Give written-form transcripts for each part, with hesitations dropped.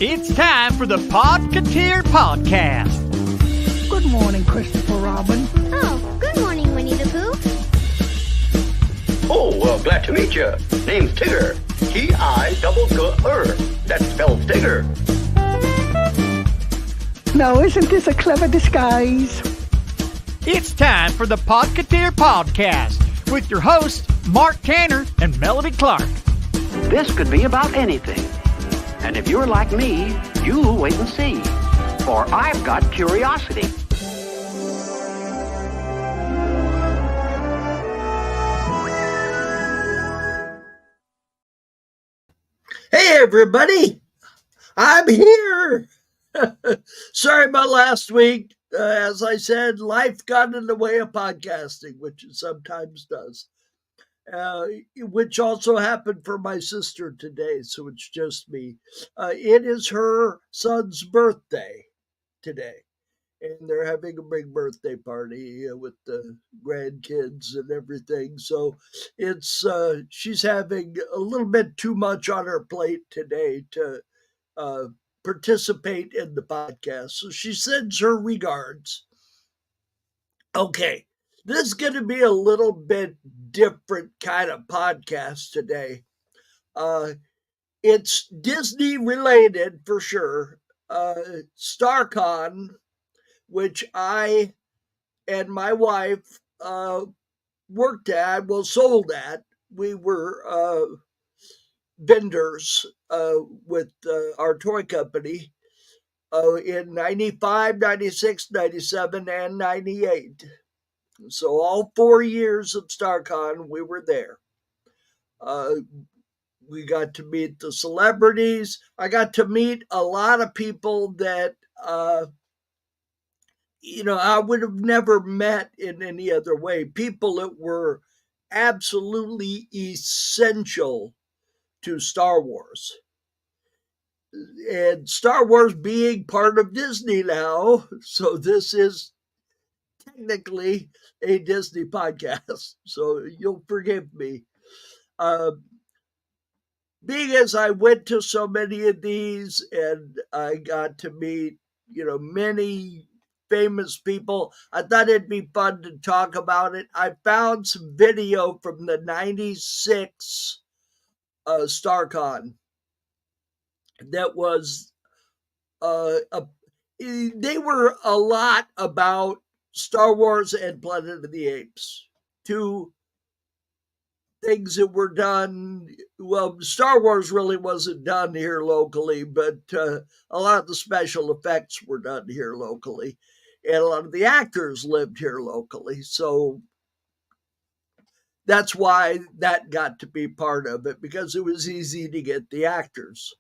It's time for the Podketeer podcast. Good morning, Christopher Robin. Oh, good morning, Winnie the Pooh. Oh, well, glad to meet you. Name's Tigger. T-I-double-G-R. That spells Tigger. Now, isn't this a clever disguise? It's time for the Podketeer podcast with your hosts, Mark Tanner and Melody Clark. This could be about anything. And if you're like me, you'll wait and see. For I've got curiosity. Hey, everybody. I'm here. Sorry about last week. As I said, life got in the way of podcasting, which it sometimes does. Which also happened for my sister today, so it's just me. It is her son's birthday today, and they're having a big birthday party with the grandkids and everything. So it's she's having a little bit too much on her plate today to participate in the podcast. So she sends her regards. Okay. This is going to be a little bit different kind of podcast today. It's Disney related for sure. Starcon, which I and my wife worked at, sold at. We were vendors with our toy company in 95, 96, 97, and 98. So all 4 years of Starcon, we were there. We got to meet the celebrities. I got to meet a lot of people that, I would have never met in any other way. People that were absolutely essential to Star Wars. And Star Wars being part of Disney now, so this is technically a Disney podcast, so you'll forgive me. Being as I went to so many of these and I got to meet, many famous people, I thought it'd be fun to talk about it. I found some video from the 96 Starcon that was, they were a lot about Star Wars and Planet of the Apes, two things that were done. Well, Star Wars really wasn't done here locally, but a lot of the special effects were done here locally, and a lot of the actors lived here locally. So that's why that got to be part of it, because it was easy to get the actors.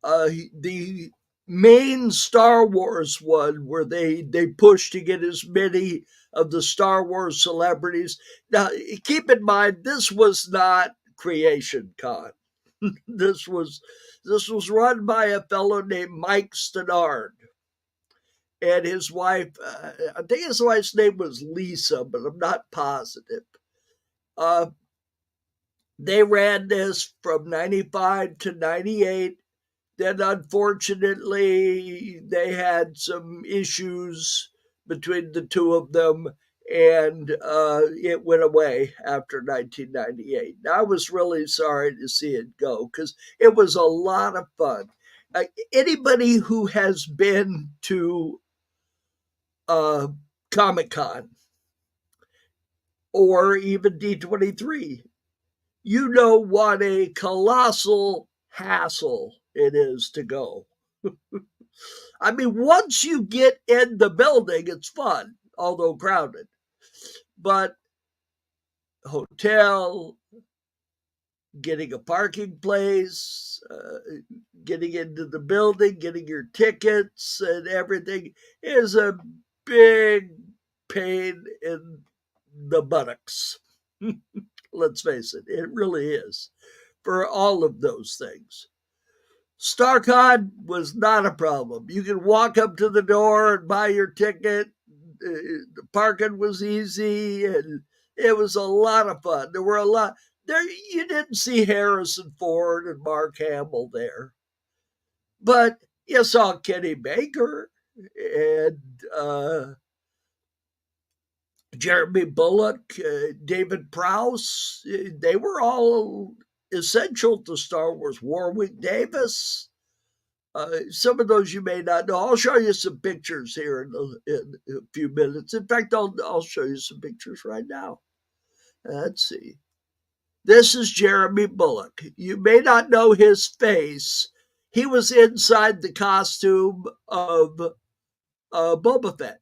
The main Star Wars one where they pushed to get as many of the Star Wars celebrities. Now, keep in mind, this was not Creation Con. This was run by a fellow named Mike Stannard and his wife. I think his wife's name was Lisa, but I'm not positive. They ran this from 95 to 98. Then, unfortunately, they had some issues between the two of them, and it went away after 1998. I was really sorry to see it go because it was a lot of fun. Anybody who has been to Comic-Con or even D23, you know what a colossal hassle it is to go. I mean, once you get in the building, it's fun, although crowded. But hotel, getting a parking place, getting into the building, getting your tickets and everything is a big pain in the buttocks. Let's face it, it really is for all of those things. Starcon was not a problem. You could walk up to the door and buy your ticket. The parking was easy, and it was a lot of fun. There were a lot. There, you didn't see Harrison Ford and Mark Hamill there. But you saw Kenny Baker and Jeremy Bullock, David Prowse. They were all essential to Star Wars. Warwick Davis. Some of those you may not know. I'll show you some pictures here in a few minutes. In fact, I'll show you some pictures right now. Let's see. This is Jeremy Bullock. You may not know his face. He was inside the costume of Boba Fett.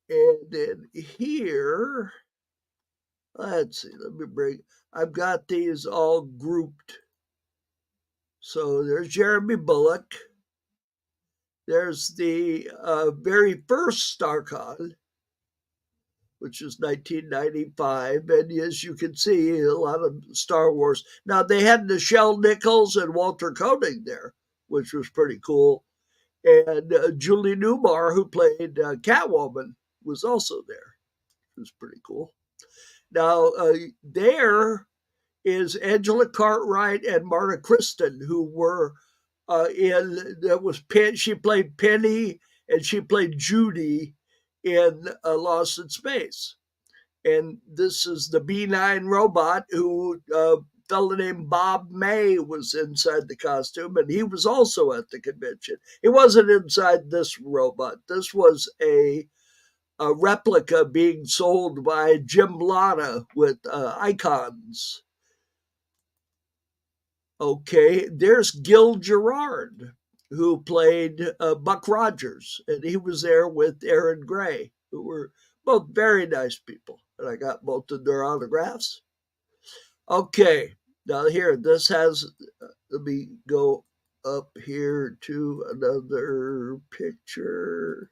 And then here, let's see, I've got these all grouped. So there's Jeremy Bullock. There's the very first Starcon, which is 1995. And as you can see, a lot of Star Wars. Now, they had Nichelle Nichols and Walter Koenig there, which was pretty cool. And Julie Newmar, who played Catwoman, was also there. It was pretty cool. Now, there is Angela Cartwright and Marta Kristen, who were she played Penny and she played Judy in Lost in Space. And this is the B9 robot who a fellow named Bob May was inside the costume, and he was also at the convention. He wasn't inside this robot. This was a replica being sold by Jim Latta with icons. Okay, there's Gil Gerard, who played Buck Rogers, and he was there with Aaron Gray, who were both very nice people, and I got both of their autographs. Okay, now here, this has, let me go up here to another picture.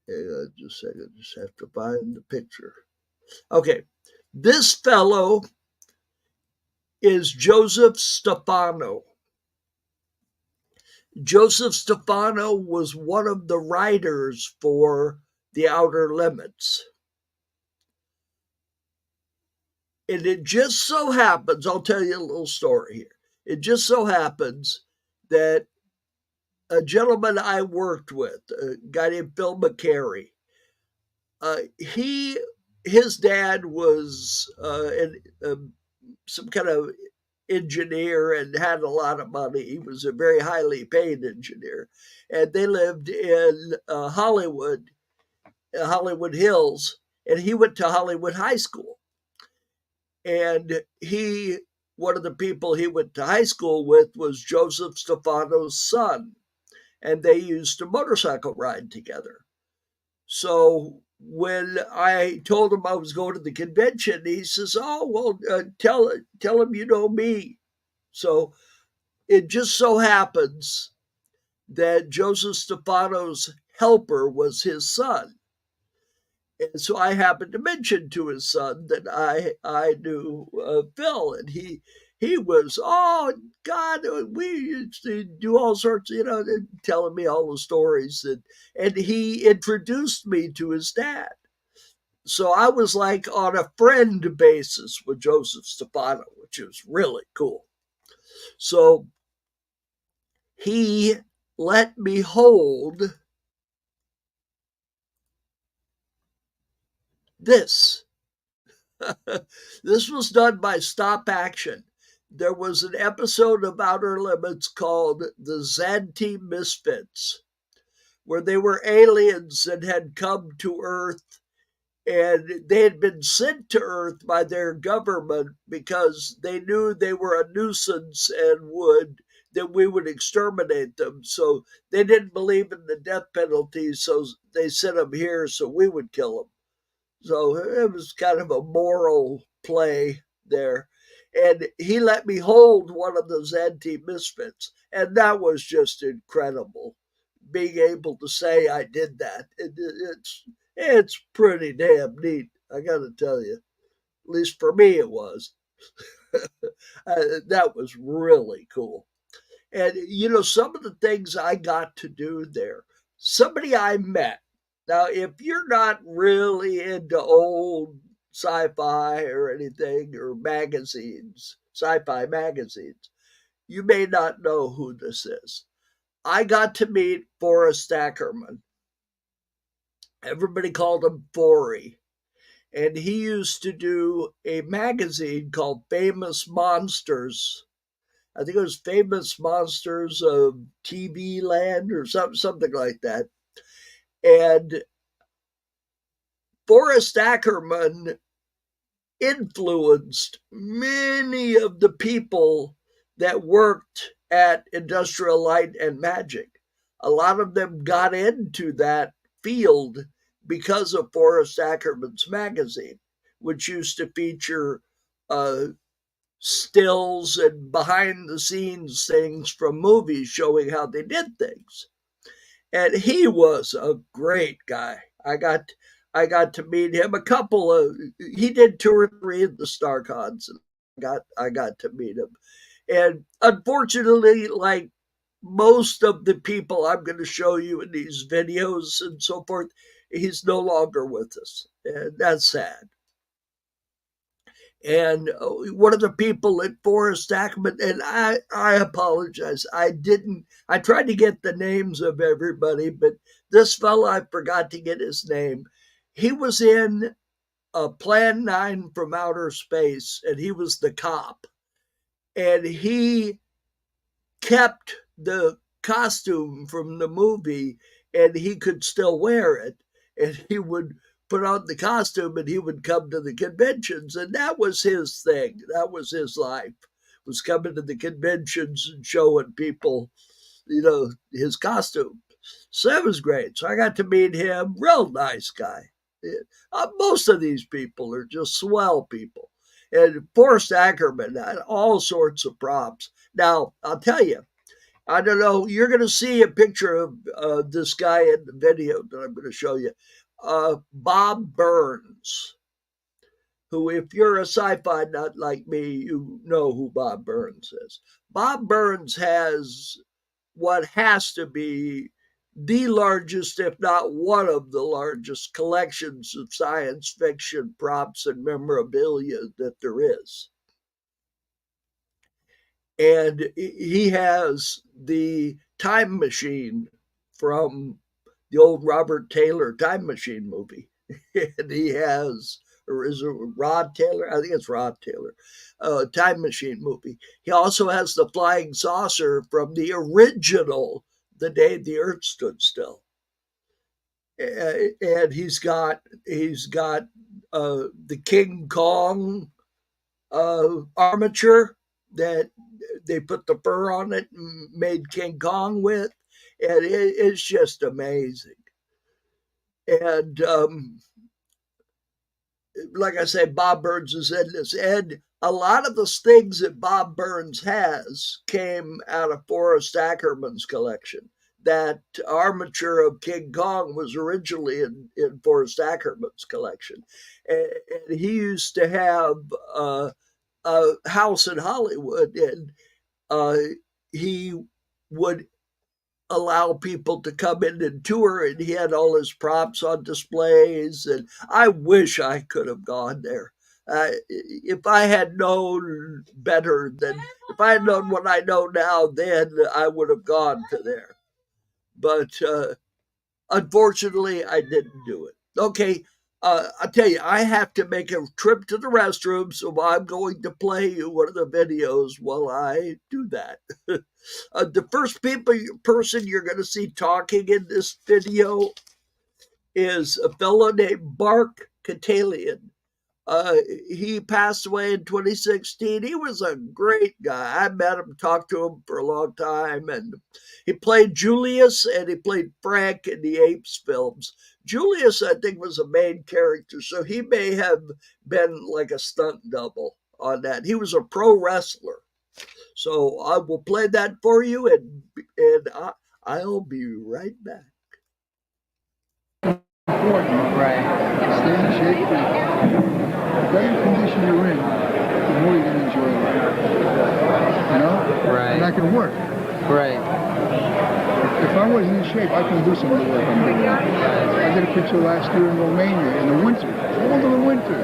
Hang on just a second, just have to find the picture. Okay, this fellow is Joseph Stefano. Joseph Stefano was one of the writers for The Outer Limits. And it just so happens, I'll tell you a little story here. It just so happens that a gentleman I worked with, a guy named Phil McCary, his dad was some kind of engineer and had a lot of money. He was a very highly paid engineer. And they lived in Hollywood Hills, and he went to Hollywood High School. And one of the people he went to high school with was Joseph Stefano's son. And they used to motorcycle ride together. So when I told him I was going to the convention, he says, "Oh, well, tell him you know me." So it just so happens that Joseph Stefano's helper was his son. And so I happened to mention to his son that I knew Phil, and he was, "Oh, God, we used to do all sorts, telling me all the stories." And he introduced me to his dad. So I was like on a friend basis with Joseph Stefano, which was really cool. So he let me hold this. This was done by Stop Action. There was an episode of Outer Limits called The Zanti Misfits, where they were aliens that had come to Earth, and they had been sent to Earth by their government because they knew they were a nuisance and that we would exterminate them. So they didn't believe in the death penalty, so they sent them here so we would kill them. So it was kind of a moral play there. And he let me hold one of the Zanti Misfits. And that was just incredible, being able to say I did that. It's pretty damn neat, I got to tell you. At least for me it was. That was really cool. And, some of the things I got to do there, somebody I met. Now, if you're not really into old sci-fi or anything, or magazines, sci-fi magazines, you may not know who this is. I got to meet Forrest Ackerman. Everybody called him Forry. And he used to do a magazine called Famous Monsters. I think it was Famous Monsters of TV Land or something like that. And Forrest Ackerman influenced many of the people that worked at Industrial Light and Magic. A lot of them got into that field because of Forrest Ackerman's magazine, which used to feature stills and behind the scenes things from movies showing how they did things. And he was a great guy. I got to meet him he did 2 or 3 of the Starcons, and I got to meet him. And unfortunately, like most of the people I'm going to show you in these videos and so forth, he's no longer with us. And that's sad. And one of the people at Forrest Ackerman, and I apologize, I tried to get the names of everybody, but this fellow, I forgot to get his name. He was in Plan 9 from Outer Space, and he was the cop. And he kept the costume from the movie, and he could still wear it. And he would put on the costume, and he would come to the conventions. And that was his thing. That was his life, was coming to the conventions and showing people, his costume. So that was great. So I got to meet him. Real nice guy. Most of these people are just swell people. And Forrest Ackerman had all sorts of props. Now, I'll tell you, I don't know, you're going to see a picture of this guy in the video that I'm going to show you. Bob Burns, who, if you're a sci-fi nut like me, you know who Bob Burns is. Bob Burns has what has to be the largest, if not one of the largest, collections of science fiction props and memorabilia that there is. And he has the time machine from the old Robert Taylor Time Machine movie. And he has, or is it Rod Taylor? I think it's Rod Taylor, Time Machine movie. He also has the flying saucer from the original The Day the Earth Stood Still. And he's got the King Kong armature that they put the fur on it and made King Kong with. And it's just amazing. And like I say, Bob Burns is in this. And a lot of the things that Bob Burns has came out of Forrest Ackerman's collection. That armature of King Kong was originally in Forrest Ackerman's collection. And he used to have a house in Hollywood, and he would allow people to come in and tour, and he had all his props on displays. And I wish I could have gone there. If I had known better if I had known what I know now, then I would have gone to there. But unfortunately, I didn't do it. Okay, I'll tell you, I have to make a trip to the restroom, so I'm going to play you one of the videos while I do that. The first person you're going to see talking in this video is a fellow named Mark Catalian. He passed away in 2016. He was a great guy. I met him, talked to him for a long time, and he played Julius and he played Frank in the Apes films. Julius, I think, was a main character, so he may have been like a stunt double on that. He was a pro wrestler. So I will play that for you, and I'll be right back. Right. Stay in shape. The better condition you're in, the more you're going to enjoy life. You know? Right. You're not going to work. Right. If I wasn't in shape, I couldn't do some of the work I'm doing. I did a picture last year in Romania in the winter, all of the winter.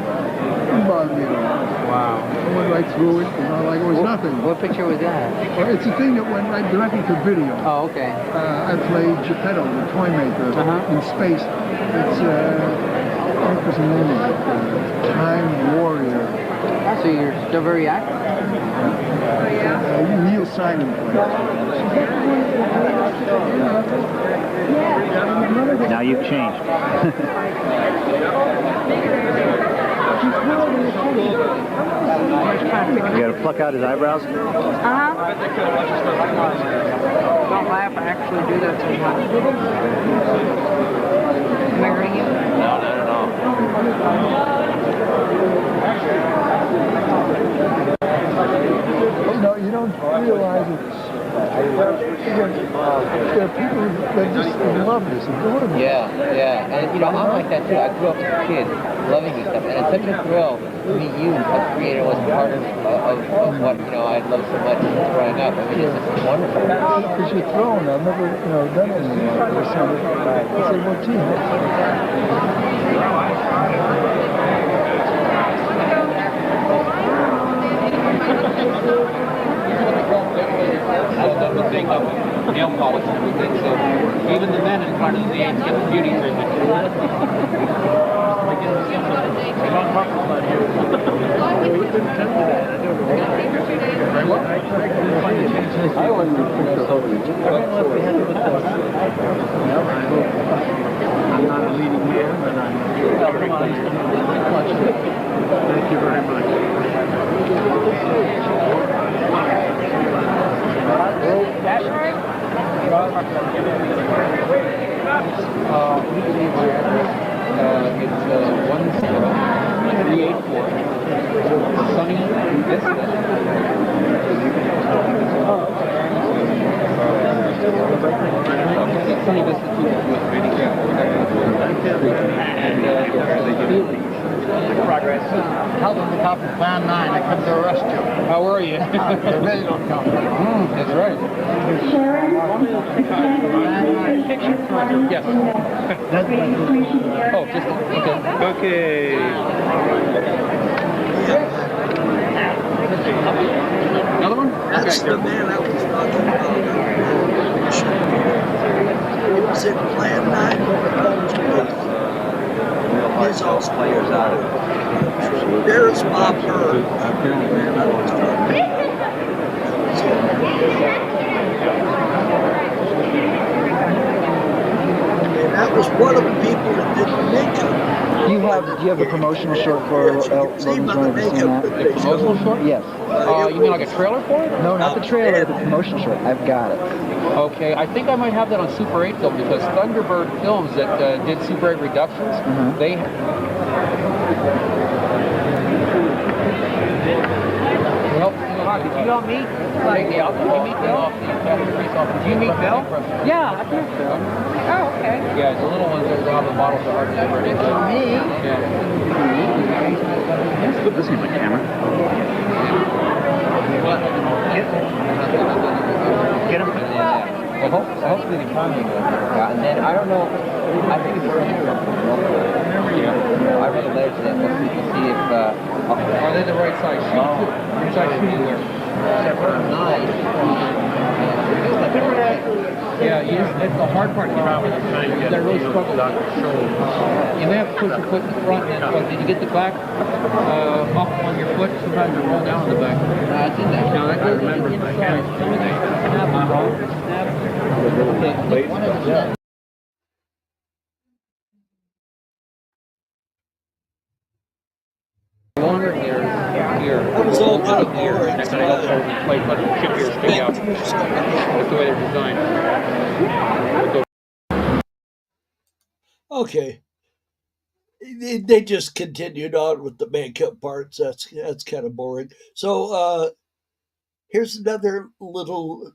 didn't bother me at all. Wow. I went right through it, like it was nothing. What picture was that? Well, it's a thing that went right directly to video. Oh, okay. I played Geppetto, the toy maker, in space. It's, what was the name of it? Time Warrior. So you're still very active? Neil Simon played. Now you've changed. You got to pluck out his eyebrows? Don't laugh, I actually do that sometimes. Am I hurting you? No, not at all. No, you don't realize it's... there are people that just love this, adore this. Yeah. And I'm like that too. I grew up as a kid loving this stuff. And it's such a thrill to meet you as creator was part of what, I loved so much growing up. I mean, it's just wonderful. Because you're thrown. I've never, done anything like this. I said, well, gee, That's the thing of nail polish and everything, so even the men in front of the age get the beauty treatment. I wasn't I'm not a leading man, but I'm very Thank you very much. It's 10384 Sunny Vista. Sunny Vista 2 Progress. Held on the top of Plan 9. I come to arrest you. How are you? The really don't come. That's right. Yes. Oh, just okay. Okay. Another one? That's okay. the man I was talking about. It was in Plan 9. His all players out. There's Bob Burr. Man, I was talking and that was one of the people that did the makeup. Do you have a promotional short for Logan's Run? Have you seen that? A promotional short? Yes. You mean like a trailer for it? No, not the trailer, the promotional short. I've got it. Okay, I think I might have that on Super 8 film because Thunderbird Films that did Super 8 Reductions, they... Well, did you all meet? Like, yeah, did you meet Bill? Did you meet Bill? Yeah, I think so. Oh, okay. Yeah, the little ones that rob the bottles are hard to ever get. Me? Yeah. This is my camera. Get him. Well, hopefully the economy will work out. And then, I don't know, I think it's really something. I wrote a letter to them. We'll see if, are they the right size shoe? Which size shoe do you wear? Nine. Yeah, it's the hard part to travel. You gotta really struggle with your shoulder. You may have to put your foot in the front, and did you get the back up on your foot? Sometimes you roll down on the back. That's in there. Now, I remember my hands. Longer here. That was all kind of boring. That's going to help let the chip here stick out. That's the way they're designed. Okay. They just continued on with the makeup parts. That's kind of boring. So here's another little...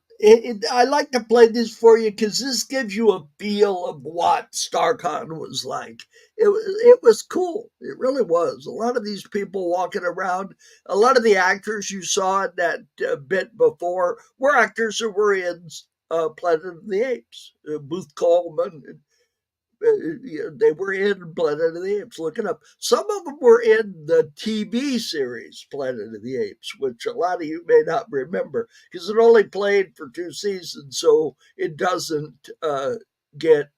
I like to play this for you because this gives you a feel of what Starcon was like. It was cool. It really was. A lot of these people walking around, a lot of the actors you saw in that bit before were actors who were in Planet of the Apes. Booth Coleman, They were in Planet of the Apes. Look it up. Some of them were in the TV series Planet of the Apes, which a lot of you may not remember because it only played for 2 seasons, so it doesn't get.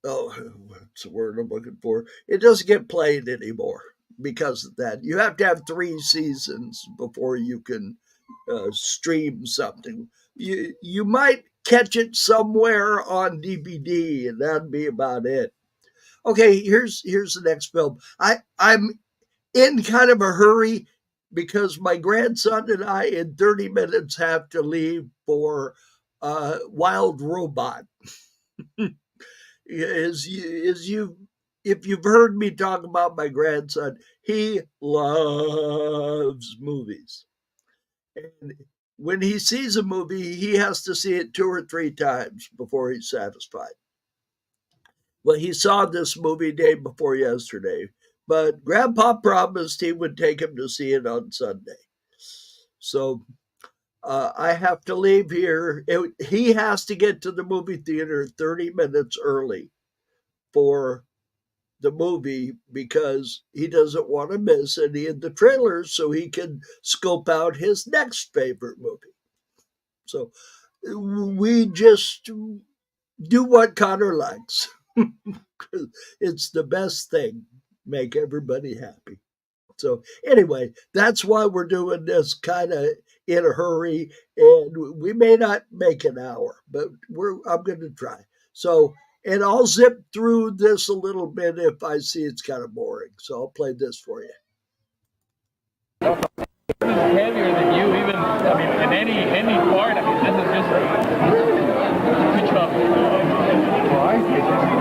Oh, what's the word I'm looking for? It doesn't get played anymore because of that. You have to have 3 seasons before you can stream something. You might catch it somewhere on DVD, and that'd be about it. Okay, here's the next film. I'm in kind of a hurry because my grandson and I in 30 minutes have to leave for Wild Robot. If you've heard me talk about my grandson, he loves movies. And when he sees a movie, he has to see it 2 or 3 times before he's satisfied. Well, he saw this movie day before yesterday, but Grandpa promised he would take him to see it on Sunday. So I have to leave here. He has to get to the movie theater 30 minutes early for the movie because he doesn't want to miss any of the trailers so he can scope out his next favorite movie. So we just do what Connor likes. It's the best thing. Make everybody happy. So anyway, that's why we're doing this kind of in a hurry, and we may not make an hour, but I'm going to try. So, and I'll zip through this a little bit if I see it's kind of boring. So I'll play this for you. This is heavier than you, even, I mean, in any part. I mean, this is just good job.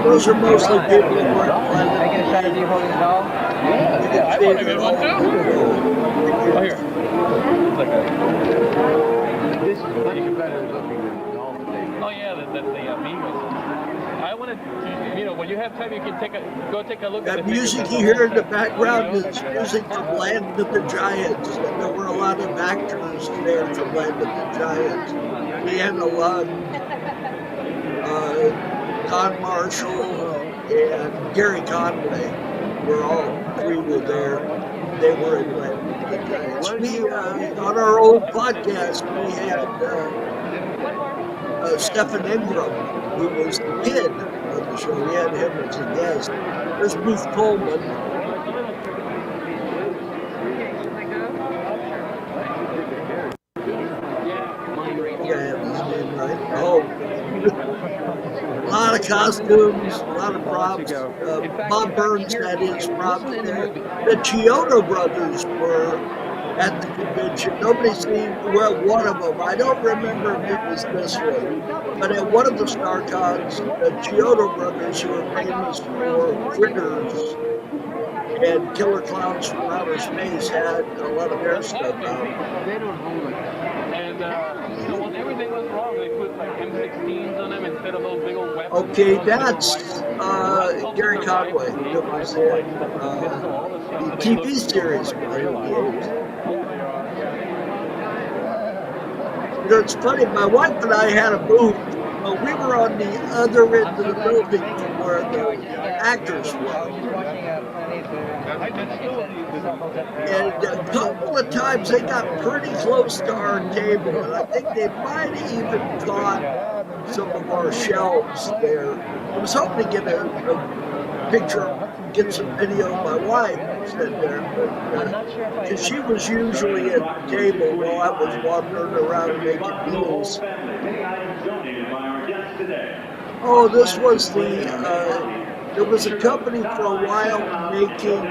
Those are mostly people who work on Can I get a shot of you holding the doll? Yeah, I want to get one too. Oh, here. It's like this is much better looking than the doll today. Oh, yeah, the Amigos. I want to, when you have time, you can go take a look at that the music you hear in the background is music from Land of the Giants. And there were a lot of actors there from Land of the Giants. Leanna Lund, Don Marshall, and Gary Conway were all 3 were there. They were in Land of the Giants. We, on our old podcast, we had Stephen Ingram, who was the kid on the show. We had him as a guest. There's Booth Coleman. Yeah, his name right. Oh, a lot of costumes, a lot of props. Bob Burns had his props there. The Chiodo brothers were at the convention. Nobody seemed, well, one of them, I don't remember if it was this one, but at one of the Starcons, the Chiodo brothers, who are famous for Critters and Killer Clowns from Outer Space, had a lot of their stuff out. They don't hold it. And, when everything was wrong, they put like M16s on them instead of those big old weapons. Okay, that's Gary Conway. That was the TV series. It's funny, my wife and I had a booth, but we were on the other end of the building from where the actors were. And a couple of times they got pretty close to our table, and I think they might have even caught some of our shelves there. I was hoping to get a picture, get some video of my wife sitting there, because she was usually at the table while I was wandering around making deals. Oh, this was there was a company for a while making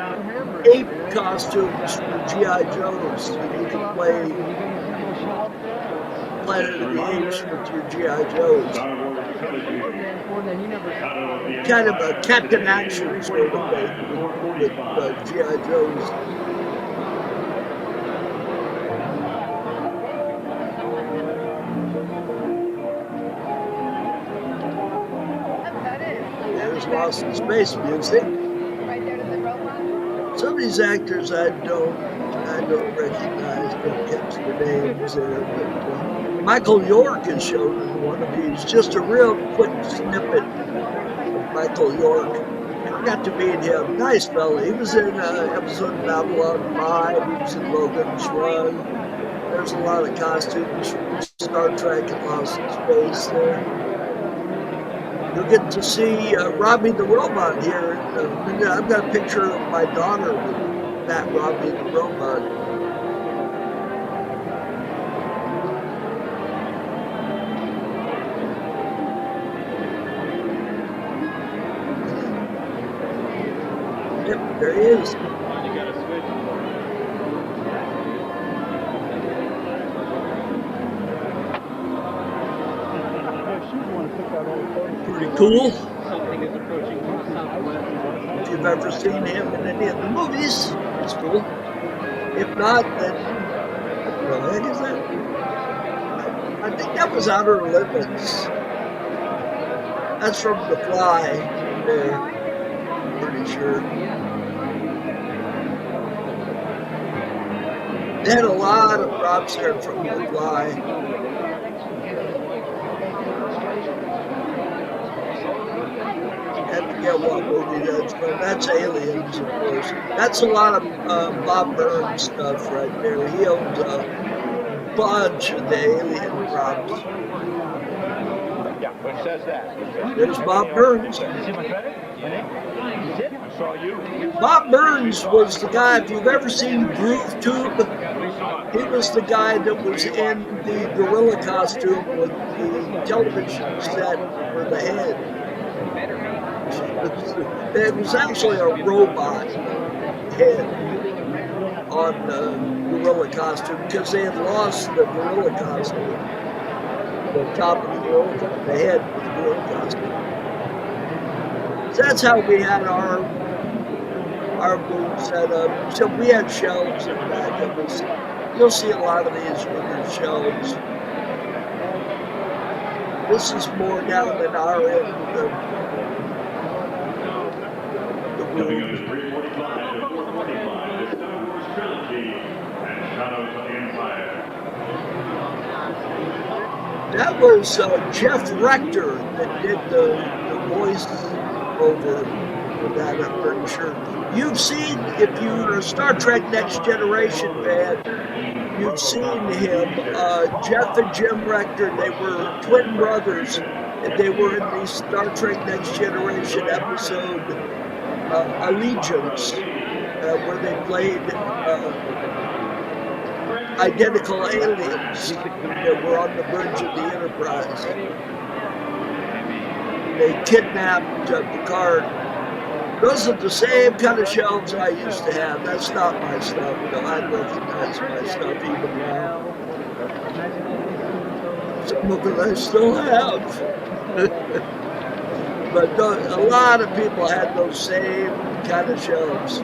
ape costumes for G.I. Joes. You could play Planet of the Apes with your G.I. Joes. Kind of a Captain Action sort of thing with G.I. Joes. Lost in Space music. Some of these actors I don't recognize, don't catch their names there, but Michael York is shown in one of these. Just a real quick snippet of Michael York. I got to meet him. Nice fella. He was in an episode of Babylon 5. He was in Logan's Run. There's a lot of costumes from Star Trek and Lost in Space there. You'll get to see Robbie the Robot here. I've got a picture of my daughter with that Robbie the Robot. Yep, there he is. Pretty cool. If you've ever seen him in any of the movies, it's cool. If not, then what the heck is that? I think that was Outer Limits. That's from The Fly there. I'm pretty sure. They had a lot of props there from The Fly. I forget what movie that's from. That's Aliens, of course. That's a lot of Bob Burns stuff right there. He owns a bunch of the Alien props. Yeah, what says that? There's Bob Burns. Bob Burns was the guy, if you've ever seen Groove Tube, he was the guy that was in the gorilla costume with the television set for the head. It was actually a robot head on the gorilla costume because they had lost the gorilla costume. The top of the gorilla, the head of the gorilla costume. So that's how we had our booth set up. So we had shelves in the back of us. You'll see a lot of these with their shelves. This is more down at our end of the Coming up at 3:45 to 4:45, the Star Wars Trilogy and Shadows of the Empire. That was Jeff Rector that did the voice over for that, I'm pretty sure. You've seen, if you're a Star Trek Next Generation fan, you've seen him. Jeff and Jim Rector, they were twin brothers, and they were in the Star Trek Next Generation episode Allegiance, where they played identical aliens that were on the bridge of the Enterprise. They kidnapped Picard. Those are the same kind of shelves I used to have. That's not my stuff. I recognize my stuff even now. Some of it I still have. But a lot of people had those same kind of shelves.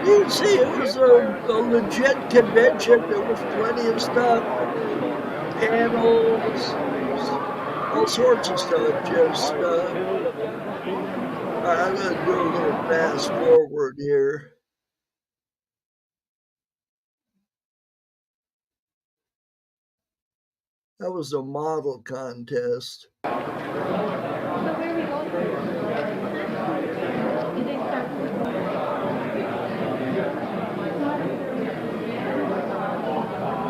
You can see it was a legit convention. There was plenty of stuff, panels, all sorts of stuff. Just, I'm going to do a little fast forward here. That was a model contest.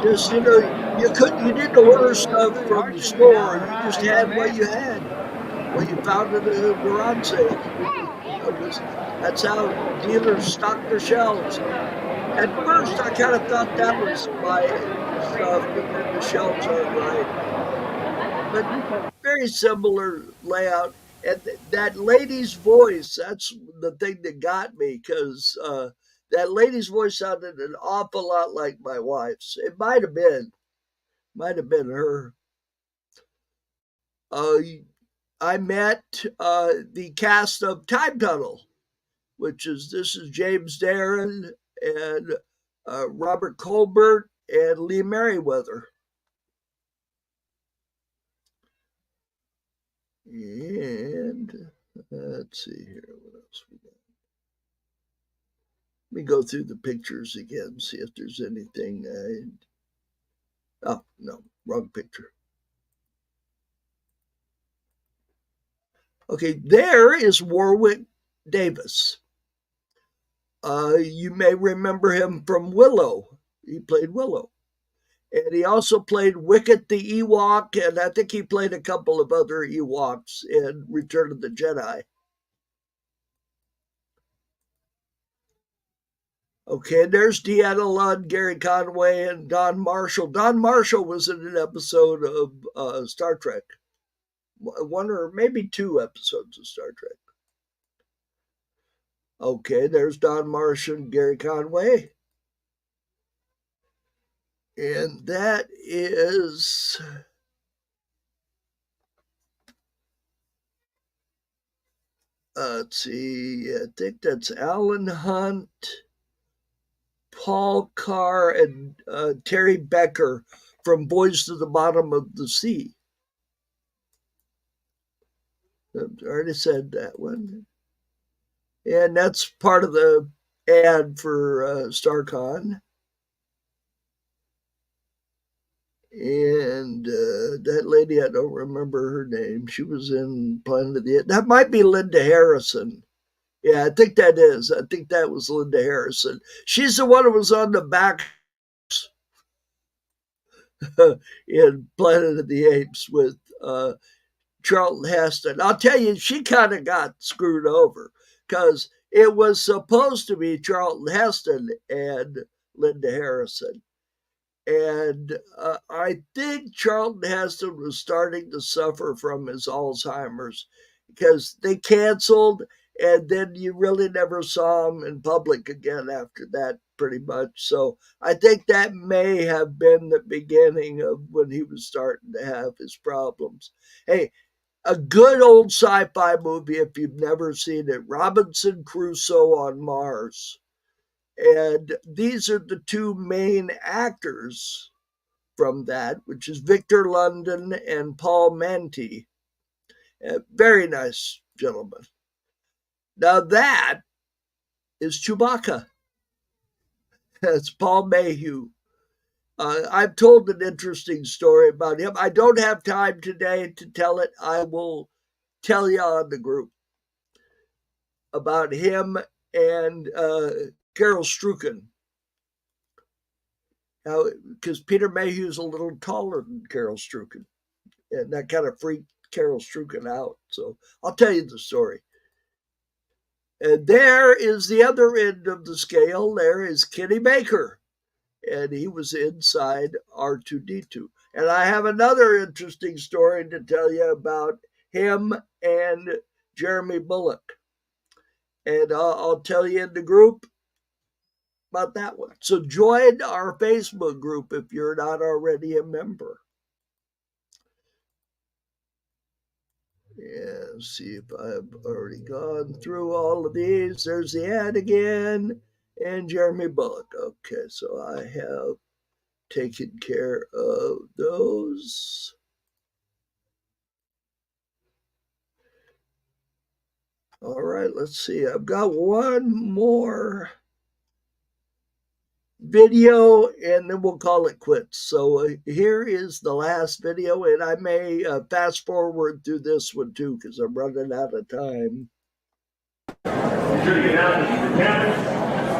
Just, you didn't order stuff from the store. You just had what you had. What you found at a garage sale. That's how dealers stock their shelves. At first, I kind of thought that was my stuff, but then the shelves aren't right. But very similar layout. And that lady's voice, that's the thing that got me, because that lady's voice sounded an awful lot like my wife's. It might have been her. I met the cast of Time Tunnel, this is James Darren and Robert Colbert and Lee Merriweather. And let's see here, what else we got? Let me go through the pictures again, see if there's anything. Oh, no, wrong picture. Okay, there is Warwick Davis. You may remember him from Willow. He played Willow. And he also played Wicket the Ewok, and I think he played a couple of other Ewoks in Return of the Jedi. Okay, there's Deanna Lund, Gary Conway, and Don Marshall. Don Marshall was in an episode of Star Trek. One or maybe two episodes of Star Trek. Okay, there's Don Marshall and Gary Conway. And that is... let's see, I think that's Alan Hunt, Paul Carr, and Terry Becker from Boys to the Bottom of the Sea. I already said that one. And that's part of the ad for Starcon. And that lady, I don't remember her name. She was in Planet of the Apes. That might be Linda Harrison. Yeah, I think that is. I think that was Linda Harrison. She's the one who was on the back in Planet of the Apes with Charlton Heston. I'll tell you, she kind of got screwed over because it was supposed to be Charlton Heston and Linda Harrison. And I think Charlton Heston was starting to suffer from his Alzheimer's because they canceled, and then you really never saw him in public again after that, pretty much. So I think that may have been the beginning of when he was starting to have his problems. Hey, a good old sci-fi movie, if you've never seen it, Robinson Crusoe on Mars. And these are the two main actors from that, which is Victor London and Paul Manty. Very nice gentlemen. Now that is Chewbacca. That's Paul Mayhew. I've told an interesting story about him. I don't have time today to tell it. I will tell you on the group about him and Carol Strucken. Now, because Peter Mayhew's a little taller than Carol Strucken, and that kind of freaked Carol Strucken out. So I'll tell you the story. And there is the other end of the scale. There is Kenny Baker, and he was inside R2-D2. And I have another interesting story to tell you about him and Jeremy Bulloch. And I'll tell you in the group about that one. So join our Facebook group if you're not already a member. Yeah, see if I've already gone through all of these. There's the ad again, and Jeremy Bulloch. Okay, so I have taken care of those. All right, let's see. I've got one more video, and then we'll call it quits. So here is the last video, and I may fast forward through this one too because I'm running out of time. Be sure to get out and your cameras,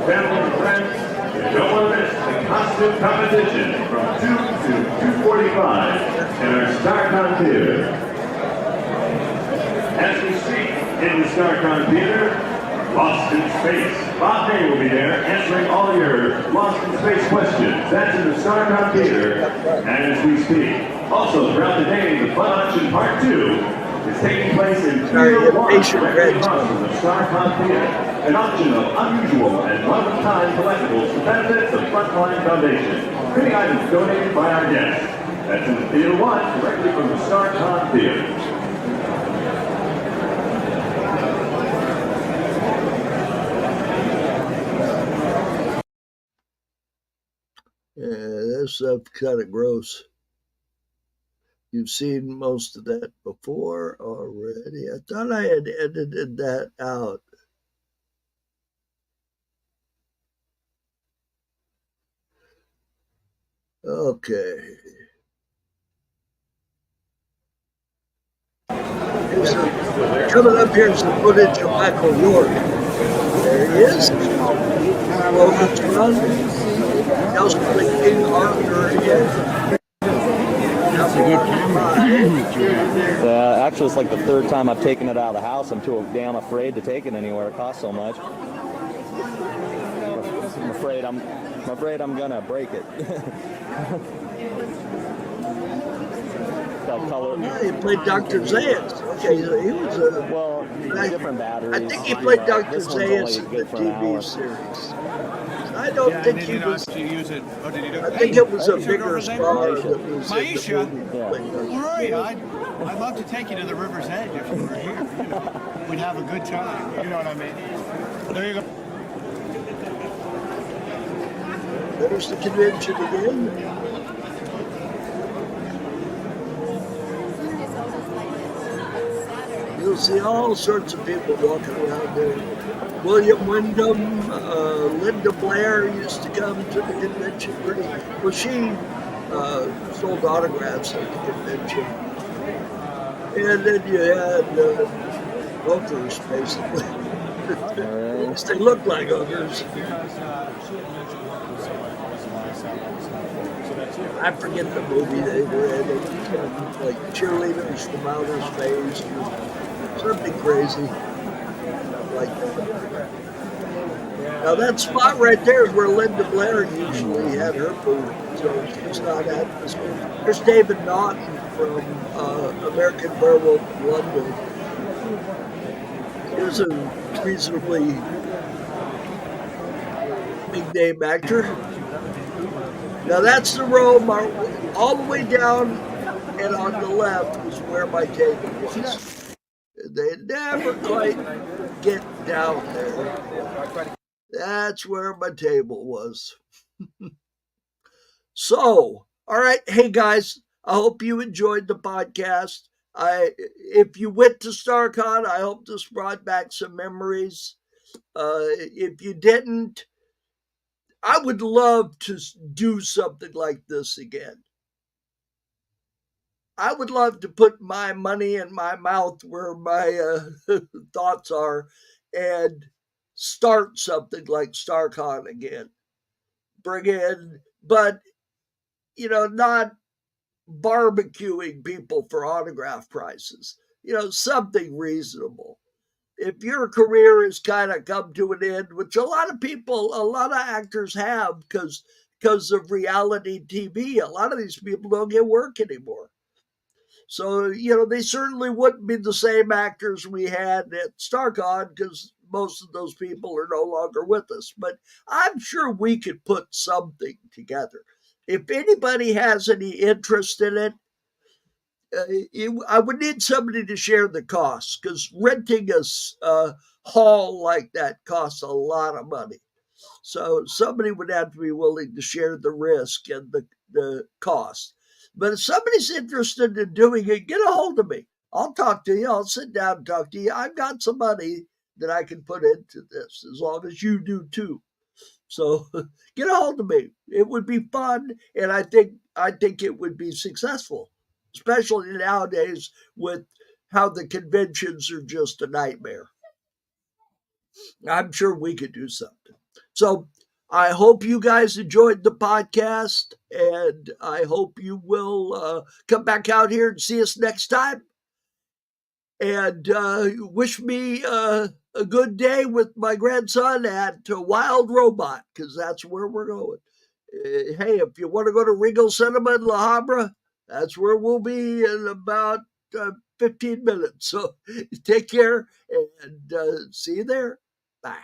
family and friends. You don't want to miss the costume competition from 2 to 2:45 in our Starcon Theater. As we speak in the Starcon Theater, Lost in Space. Bob Day will be there answering all your Lost in Space questions. That's in the Starcon Theater as we speak. Also, throughout the day, the Fun Auction Part 2 is taking place in Theater 1, directly across from the Starcon Theater. An auction of unusual and one-of-a-kind collectibles to benefit the Frontline Foundation. Many items donated by our guests. That's in Theater 1, directly from the Starcon Theater. Yeah, that stuff's kind of gross. You've seen most of that before already. I thought I had edited that out. Okay. Coming up here is the footage of Michael York. There he is. Logan's run. House the King Arthur again. That's a good camera. Actually, it's like the third time I've taken it out of the house. I'm too damn afraid to take it anywhere. It costs so much. I'm afraid I'm gonna break it. That color. Yeah, he played Dr. Zayas. Okay, so he was a different batteries. I think he played Dr. Zayas in the TV series. I don't think he was. I think it was a bigger star that was in the movie. Where are you? I'd love to take you to the river's edge if you were here. We'd have a good time. You know what I mean? There you go. There's the convention again. You'll see all sorts of people walking around there. William Wyndham, Linda Blair used to come to the convention pretty. Well, she sold autographs at the convention. And then you had hookers, basically. At least they look like hookers. I forget the movie they were in. Like cheerleaders from outer space. Something crazy like that. Now that spot right there is where Linda Blair usually had her booth, so she's not at this one. There's David Naughton from American Werewolf in London. He was a reasonably big name actor. Now that's the row all the way down, and on the left was where my table was. They never quite get down there. That's where my table was. So, all right. Hey, guys, I hope you enjoyed the podcast. If you went to Starcon, I hope this brought back some memories. If you didn't, I would love to do something like this again. I would love to put my money in my mouth where my thoughts are and start something like Starcon again. Bring in, but, not barbecuing people for autograph prices. Something reasonable. If your career has kind of come to an end, which a lot of actors have because of reality TV, a lot of these people don't get work anymore. So, they certainly wouldn't be the same actors we had at Starcon because most of those people are no longer with us. But I'm sure we could put something together. If anybody has any interest in it, I would need somebody to share the costs because renting a hall like that costs a lot of money. So somebody would have to be willing to share the risk and the cost. But if somebody's interested in doing it, get a hold of me. I'll talk to you. I'll sit down and talk to you. I've got some money that I can put into this as long as you do too. So get a hold of me. It would be fun, and I think it would be successful, especially nowadays with how the conventions are just a nightmare. I'm sure we could do something. So I hope you guys enjoyed the podcast, and I hope you will come back out here and see us next time. And wish me a good day with my grandson at Wild Robot, because that's where we're going. Hey, if you want to go to Regal Cinema in La Habra, that's where we'll be in about 15 minutes. So take care and see you there. Bye.